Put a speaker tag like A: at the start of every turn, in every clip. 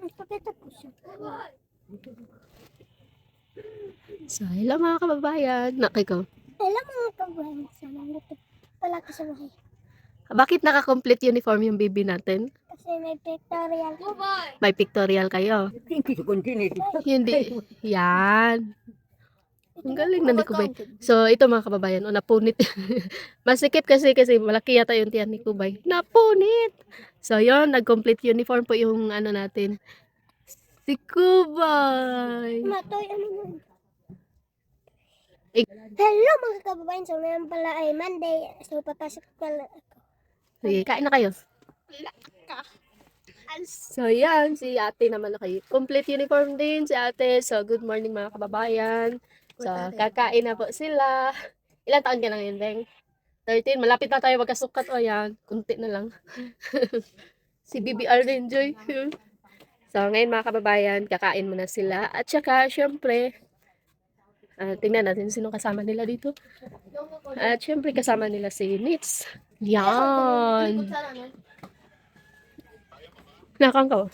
A: Nagpakita po siya.
B: So, hello mga kababayan. Nakiko.
A: Alam mga kabayan sa nandito palaki sa bahay.
B: Bakit naka-complete uniform yung baby natin?
A: Kasi may pictorial.
B: May pictorial kayo. Hindi. Yan. Ang galing na ni Kubay. So, ito mga kababayan. O, napunit. Masikip kasi malaki yata yung tiyan ni Kubay. Napunit! So, yon nag-complete uniform po yung ano natin. Si Kubay.
A: Matoy, ano yun?
B: Ik-
A: Hello mga kababayan. So ngayon pala ay Monday. So papasok pala ako.
B: Sige, kain na kayo. So, yan. Si ate naman na kayo. Complete uniform din si ate. So, good morning mga kababayan. So, kakain na po sila. Ilan taon ka na ngayon, Deng? 13. Malapit na tayo magkasukat. O, yan. Kunti na lang. Si BBR din, Joy. So, ngayon mga kababayan, kakain muna sila. At saka, syempre, tingnan natin sino kasama nila dito. At syempre, kasama nila si Nits. Yan. Nakang ka.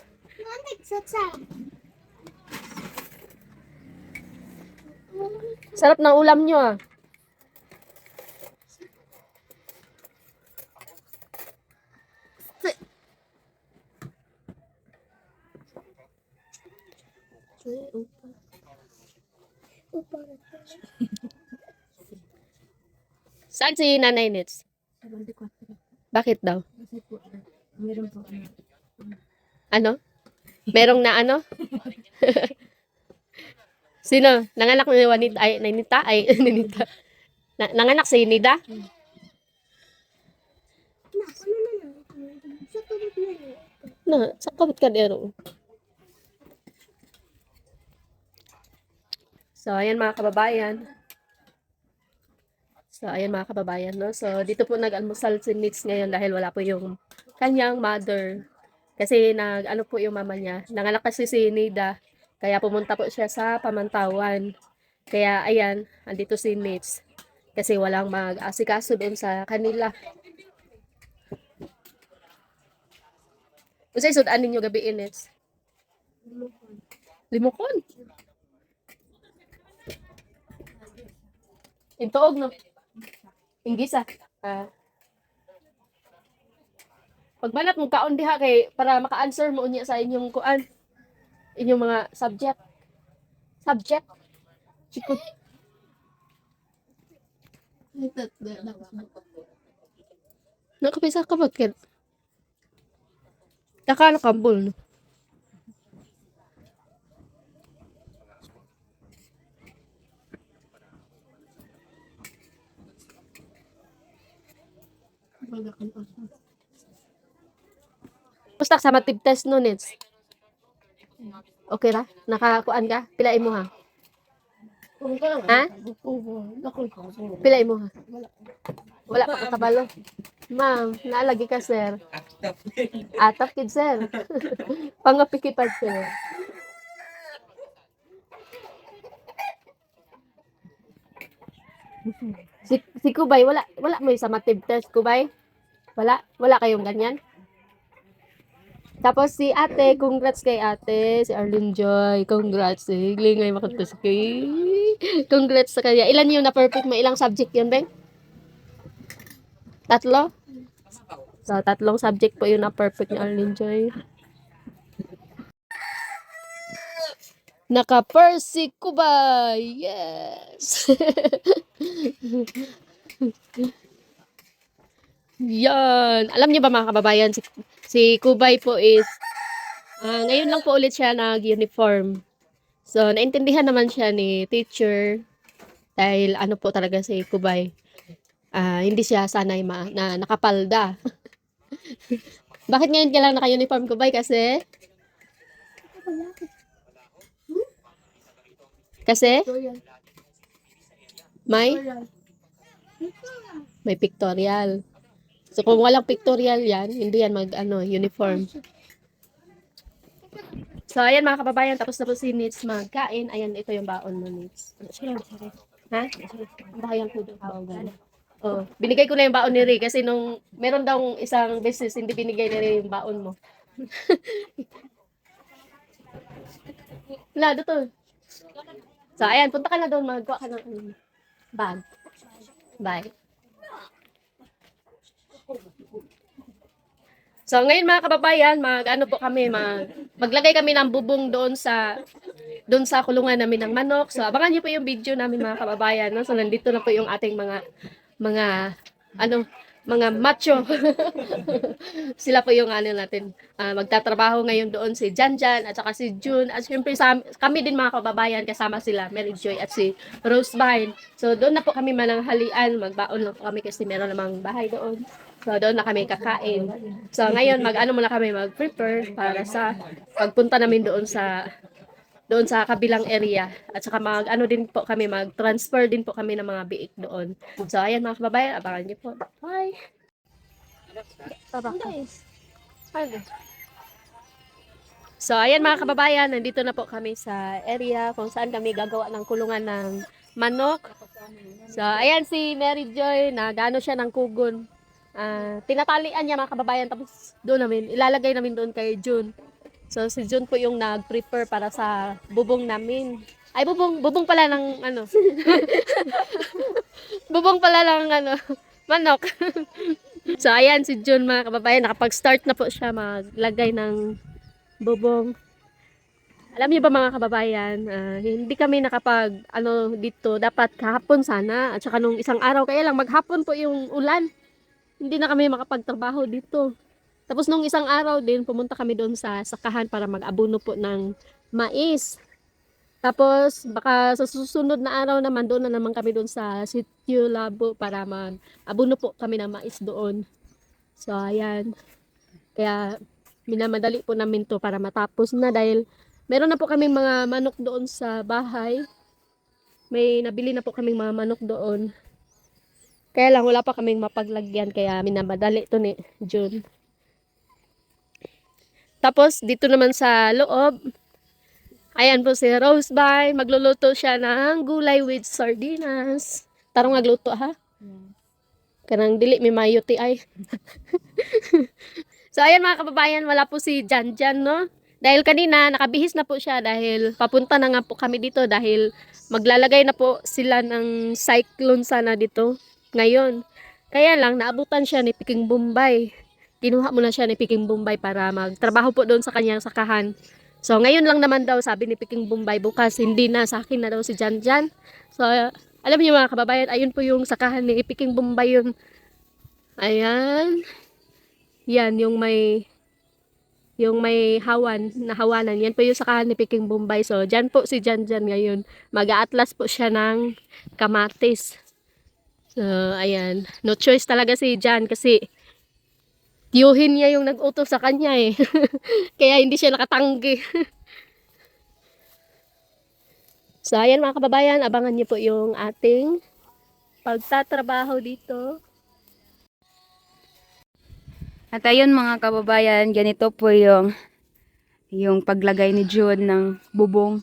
B: Sarap ng ulam nyo ah. Saan si Nanay Nits? Bakit daw?
C: Meron po.
B: Ano? Merong na ano? Sino? Nanganak ni Juanita? Ay, Ninita? Ay, Ninita. Nanganak si Nida? Na, sa kabut ka dero. So, ayan mga kababayan. No? So, dito po nag-almusal si Nits ngayon dahil wala po yung kanyang mother. Kasi ano po yung mama niya. Nanganak kasi si Nida. Kaya pumunta po siya sa pamantawan. Kaya, ayan, andito si Nits. Kasi walang mag-asikaso doon sa kanila. Kasi sudan ninyo gabi Nits. Limokon. Intuog no. Inggisa. Pagbanat mo kaon diha kay para maka-answer mo unya sa inyong kuan. Inyong mga subject. Chiko. Nakapisa ka ba ken? Nakakambol no. Basta sa matib test no Nits. Okay ra? Nakakuan ka? Pilain mo ha? Ha? Pilain mo ha? Wala pa kakabalo. Ma'am, naalagi ka sir. Atap kid sir. Pangapikipad sir. Si Kubay, wala mo yung sa matib test, Kubay? Wala kayong ganyan? Tapos si ate, congrats kay ate, si Arlene Joy, congrats. Lingay makatas kay. Congrats sa kanya. Ilan yung na-perfect mo? Ilang subject yun, Beng? 3? So, 3 subject po yung na-perfect ni Arlene Joy. Naka-first si Kubay! Yes! Yan. Alam niyo ba mga kababayan, si Kubay po is, ngayon lang po ulit siya nag-uniform. So, naintindihan naman siya ni teacher dahil ano po talaga si Kubay. Hindi siya sanay na nakapalda. Bakit ngayon ka lang naka-uniform, Kubay? Kasi? May? May pictorial. So, kung walang pictorial yan, hindi yan uniform. So, ayan mga kababayan, tapos na po si Nits magkain. Ayan, ito yung baon mo, Nits. Ha? Bahayang po doon. Oh, binigay ko na yung baon ni Ray kasi nung meron daw isang business, hindi binigay ni Ray yung baon mo. Wala, dito. So, ayan, punta ka na doon, magkuha ka ng bag. Bye. So, ngayon mga kababayan, ano po kami, maglagay kami ng bubong doon sa kulungan namin ng manok. So, abangan niyo po yung video namin mga kababayan. No? So, nandito na po yung ating mga, ano, mga macho. Sila po yung ano natin, magtatrabaho ngayon doon si Janjan at saka si June. At syempre kami din mga kababayan, kasama sila, Mary Joy at si Rosevine. So, doon na po kami mananghalian, magbaon lang po kami kasi meron namang bahay doon. So, doon na kami kakain. So, ngayon, muna kami mag-prepare para sa pagpunta namin doon sa kabilang area. At saka din po kami, mag-transfer din po kami ng mga biik doon. So, ayan mga kababayan, abangan niyo po. Bye! Bye! So, ayan mga kababayan, nandito na po kami sa area kung saan kami gagawa ng kulungan ng manok. So, ayan si Mary Joy, nagano siya ng kugon. Tinatalian niya mga kababayan, tapos ilalagay namin doon kay June. So, si June po yung nag-prepare para sa bubong namin. Ay, bubong pala ng bubong pala ng manok. So, ayan si June mga kababayan, nakapag-start na po siya maglagay ng bubong. Alam niyo ba mga kababayan, hindi kami dito, dapat kahapon sana, at saka nung isang araw, kaya lang maghapon po yung ulan. Hindi na kami makapagtrabaho dito. Tapos nung isang araw din, pumunta kami doon sa sakahan para mag-abono po ng mais. Tapos, baka sa susunod na araw naman, doon na naman kami doon sa Sitio Labo para mag-abono po kami ng mais doon. So, ayan. Kaya, minamadali po namin to para matapos na dahil meron na po kaming mga manok doon sa bahay. May nabili na po kaming mga manok doon. Kaya lang, wala pa kaming mapaglagyan, kaya minamadali to ni June. Tapos, dito naman sa loob, ayan po si Rosebine, magluluto siya ng gulay with sardinas. Tarong nagluto ha? Kanang dili, may mayuti ay. So, ayan mga kababayan, wala po si Janjan, no? Dahil kanina, nakabihis na po siya dahil papunta na nga po kami dito dahil maglalagay na po sila ng cyclone sana dito ngayon. Kaya lang, naabutan siya ni Piking Bombay. Kinuha muna siya ni Piking Bombay para magtrabaho po doon sa kanyang sakahan. So, ngayon lang naman daw, sabi ni Piking Bombay, bukas hindi na, sa akin na daw si Janjan. So, alam niyo mga kababayan, ayun po yung sakahan ni Piking Bombay yun. Ayan. Yan, yung may hawanan. Yan po yung sakahan ni Piking Bombay. So, dyan po si Janjan ngayon. Mag-aatlas po siya ng kamatis. So, ayan. No choice talaga si Jan kasi tiyuhin niya yung nag-utos sa kanya eh. Kaya hindi siya nakatanggi. So, ayan mga kababayan, abangan niyo po yung ating pagtatrabaho dito.
C: At ayun mga kababayan, ganito po yung paglagay ni June ng bubong.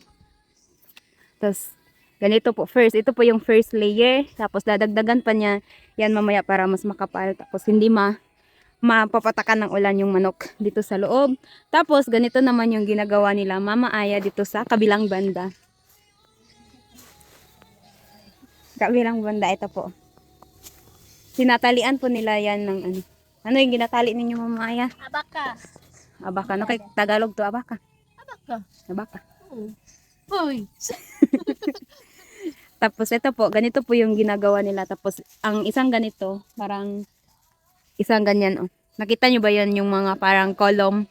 C: Tapos, ganito po first. Ito po yung first layer. Tapos, dadagdagan pa niya yan mamaya para mas makapal. Tapos, hindi mapapatakan ng ulan yung manok dito sa loob. Tapos, ganito naman yung ginagawa nila Mama Aya dito sa kabilang banda. Kabilang banda, ito po. Sinatalian po nila yan ng ano. Ano yung ginatali ninyo Mama Aya?
B: Abaka.
C: Abaka. Ano kay Tagalog to? Abaka.
B: Abaka.
C: Abaka.
B: Hoy.
C: Tapos ito po, ganito po yung ginagawa nila. Tapos ang isang ganito, parang isang ganyan. Oh. Nakita nyo ba yan yung mga parang column?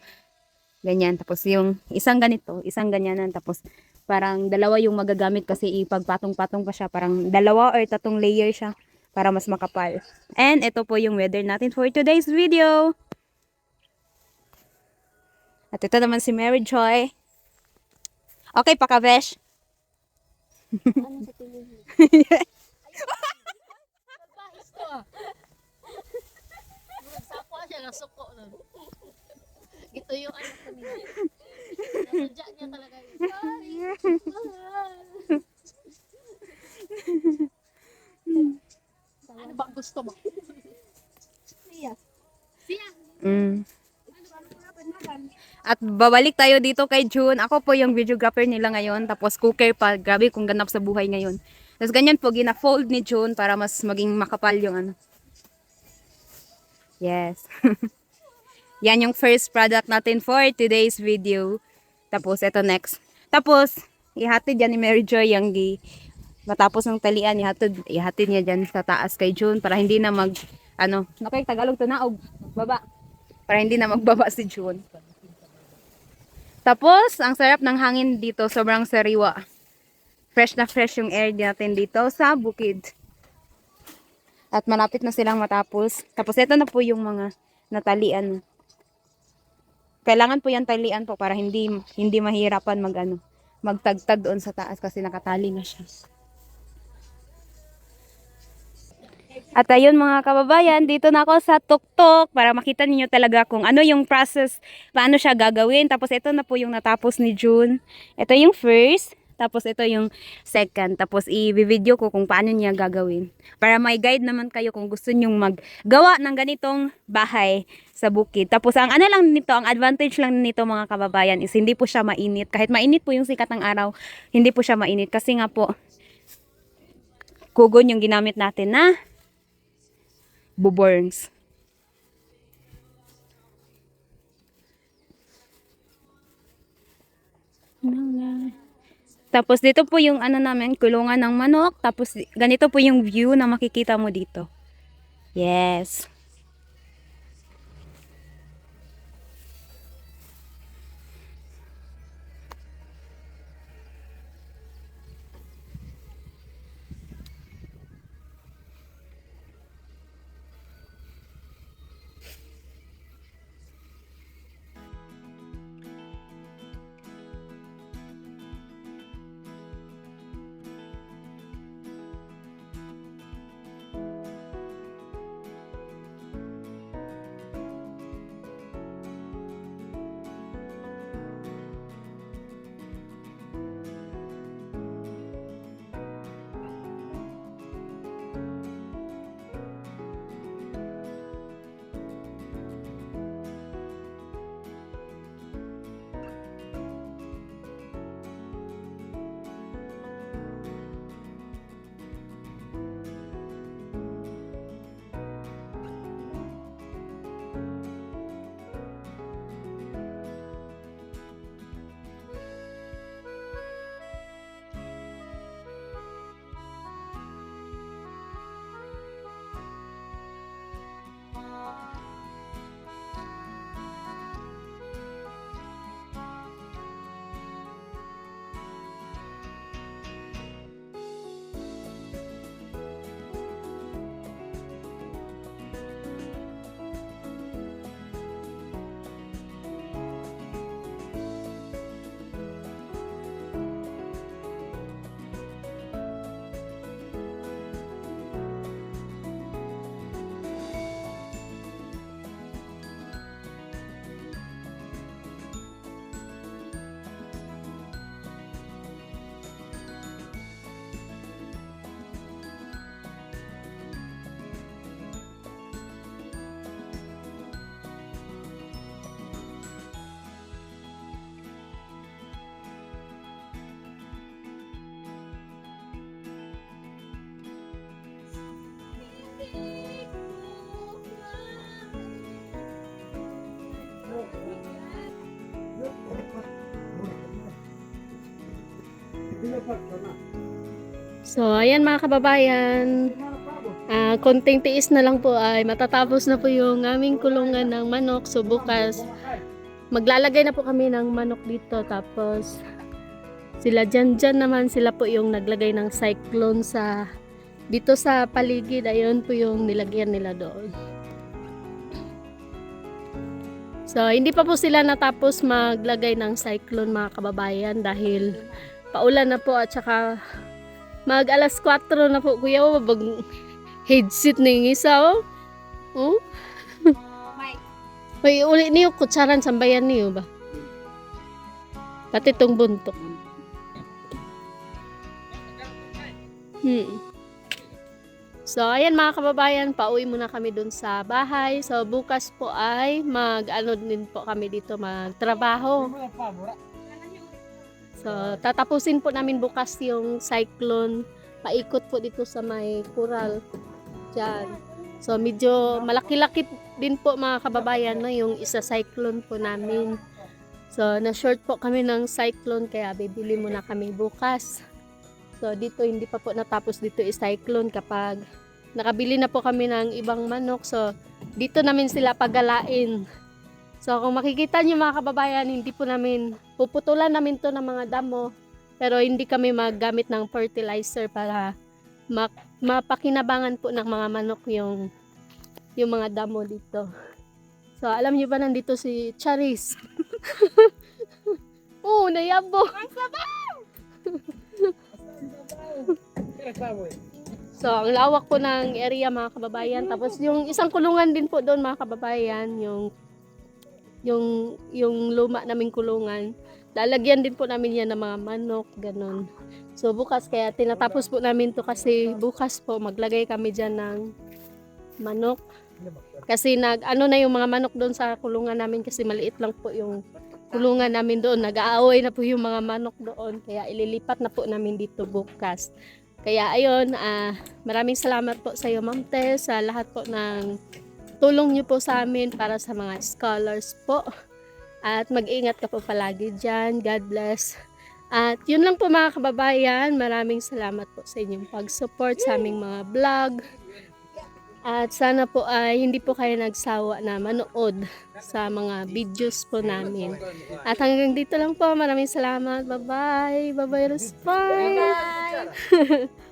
C: Ganyan. Tapos yung isang ganito, isang ganyanan. Tapos parang dalawa yung magagamit kasi ipagpatong-patong pa siya. Parang 2 or 3 layer siya para mas makapal. And ito po yung weather natin for today's video. At ito naman si Mary Joy. Okay, pakabesh.
B: Ano sa tingin mo? Nagpahis to ah. Nagsakwa siya, nasuko nun. Ito yung ano kanina. Nasadya niya talaga yun. Ano ba gusto mo? Siya. Siya.
C: At babalik tayo dito kay June. Ako po yung videographer nila ngayon. Tapos cooker pa. Grabe kung ganap sa buhay ngayon. Tapos ganyan po, gina-fold ni June para mas maging makapal yung ano. Yes. Yan yung first product natin for today's video. Tapos ito next. Tapos, ihatid yan ni Mary Joy yung matapos ng talian, ihatid niya dyan sa taas kay June para hindi na nakay Tagalog to na, baba. Para hindi na magbaba si June. Tapos, ang sarap ng hangin dito, sobrang sariwa. Fresh na fresh yung air natin dito sa bukid. At malapit na silang matapos. Tapos, ito na po yung mga natalian. Kailangan po yan talian po para hindi mahirapan magtagtag doon sa taas kasi nakatali na siya. At ayun mga kababayan, dito na ako sa tuktok para makita niyo talaga kung ano yung process, paano siya gagawin. Tapos ito na po yung natapos ni June. Ito yung first, tapos ito yung second. Tapos i-video ko kung paano niya gagawin. Para may guide naman kayo kung gusto nyong maggawa ng ganitong bahay sa bukid. Tapos ang advantage lang nito mga kababayan is hindi po siya mainit. Kahit mainit po yung sikat ng araw, hindi po siya mainit. Kasi nga po, kugon yung ginamit natin na buborns. Tapos dito po yung namin, kulungan ng manok. Tapos ganito po yung view na makikita mo dito. Yes.
B: So, ayan mga kababayan. Konting tiis na lang po ay matatapos na po yung aming kulungan ng manok. So, bukas maglalagay na po kami ng manok dito. Tapos, sila dyan naman, sila po yung naglagay ng cyclone dito sa paligid. Ayun po yung nilagyan nila doon. So, hindi pa po sila natapos maglagay ng cyclone mga kababayan dahil paulan na po at saka mag alas 4 na po. Kuya, headset na yung isa, oh. Oh? May uli niyo, kutsaran, sambayan niyo ba? Pati itong buntok. So, ayan mga kababayan, pauwi muna kami dun sa bahay. So, bukas po ay mag-ano din po kami dito, magtrabaho. So, tatapusin po namin bukas yung cyclone. Paikot po dito sa may Coral. Diyan. So, medyo malaki-laki din po mga kababayan, no, yung isa cyclone po namin. So, na-short po kami ng cyclone kaya bibili muna kami bukas. So, dito hindi pa po natapos dito i-cyclone kapag nakabili na po kami ng ibang manok. So, dito namin sila pagalain. So, kung makikita nyo mga kababayan, hindi po namin, puputulan namin to ng mga damo. Pero hindi kami maggamit ng fertilizer para mapakinabangan po ng mga manok yung mga damo dito. So, alam nyo ba nandito si Charis? Oo, nayabo. So, ang lawak po ng area mga kababayan. Tapos yung isang kulungan din po doon mga kababayan, yung luma naming kulungan. Lalagyan din po namin yan ng mga manok, ganun. So, bukas kaya tinatapos po namin to kasi bukas po maglagay kami dyan ng manok. Kasi ano na yung mga manok doon sa kulungan namin kasi maliit lang po yung kulungan namin doon. Nag-aaway na po yung mga manok doon. Kaya ililipat na po namin dito bukas. Kaya ayun, maraming salamat po sa iyo Ma'am Tess, sa lahat po ng tulong niyo po sa amin para sa mga scholars po. At mag-ingat ka po palagi dyan. God bless. At yun lang po mga kababayan. Maraming salamat po sa inyong pag-support sa aming mga vlog. At sana po ay hindi po kayo nagsawa na manood sa mga videos po namin. At hanggang dito lang po. Maraming salamat. Bye-bye. Bye-bye, Ruspan.
A: Bye!